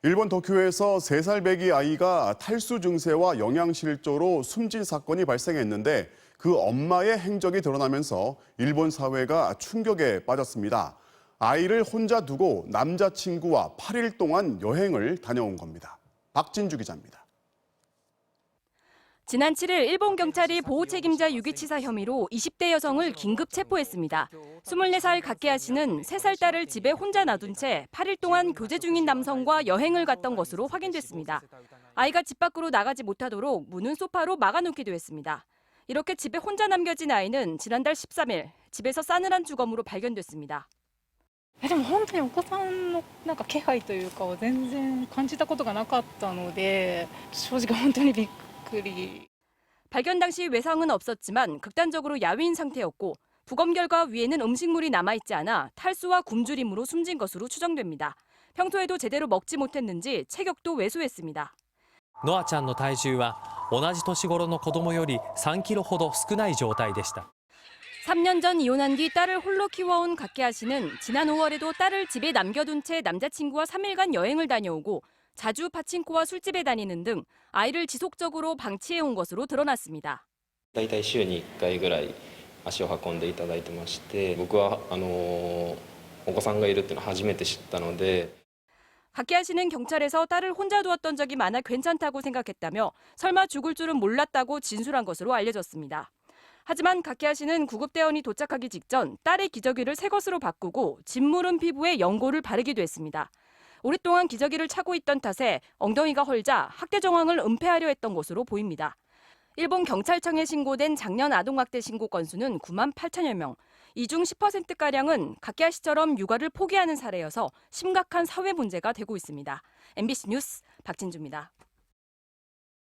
일본 도쿄에서 3살 배기 아이가 탈수 증세와 영양실조로 숨진 사건이 발생했는데 그 엄마의 행적이 드러나면서 일본 사회가 충격에 빠졌습니다. 아이를 혼자 두고 남자친구와 8일 동안 여행을 다녀온 겁니다. 박진주 기자입니다. 지난 7일 일본 경찰이 보호 책임자 유기치사 혐의로 20대 여성을 긴급 체포했습니다. 24살 가케아 씨는 3살 딸을 집에 혼자 놔둔 채 8일 동안 교제 중인 남성과 여행을 갔던 것으로 확인됐습니다. 아이가 집 밖으로 나가지 못하도록 문은 소파로 막아놓기도 했습니다. 이렇게 집에 혼자 남겨진 아이는 지난달 13일 집에서 싸늘한 주검으로 발견됐습니다. でも本当にお子さんの気配というかを全然感じたことがなかったので、正直本当にびっくり。 발견 당시 외상은 없었지만 극단적으로 야위인 상태였고 부검 결과 위에는 음식물이 남아있지 않아 탈수와 굶주림으로 숨진 것으로 추정됩니다. 평소에도 제대로 먹지 못했는지 체격도 왜소했습니다. ノアちゃんの体重は同じ年頃の子供より3キロほど少ない状態でした。 3년 전 이혼한 뒤 딸을 홀로 키워온 가케아 씨는 지난 5월에도 딸을 집에 남겨둔 채 남자친구와 3일간 여행을 다녀오고 자주 파친코와 술집에 다니는 등 아이를 지속적으로 방치해온 것으로 드러났습니다. だいたい週に1回ぐらい足を運んでいただいてまして、僕はお子さんがいるっていうのは初めて知ったので。 가케아 씨는 경찰에서 딸을 혼자 두었던 적이 많아 괜찮다고 생각했다며 설마 죽을 줄은 몰랐다고 진술한 것으로 알려졌습니다. 하지만 가케아 씨는 구급대원이 도착하기 직전 딸의 기저귀를 새 것으로 바꾸고 짓무른 피부에 연고를 바르기도 했습니다. 오랫동안 기저귀를 차고 있던 탓에 엉덩이가 헐자 학대 정황을 은폐하려 했던 것으로 보입니다. 일본 경찰청에 신고된 작년 아동학대 신고 건수는 9만 8천여 명. 이 중 10%가량은 가케아 씨처럼 육아를 포기하는 사례여서 심각한 사회 문제가 되고 있습니다. MBC 뉴스 박진주입니다.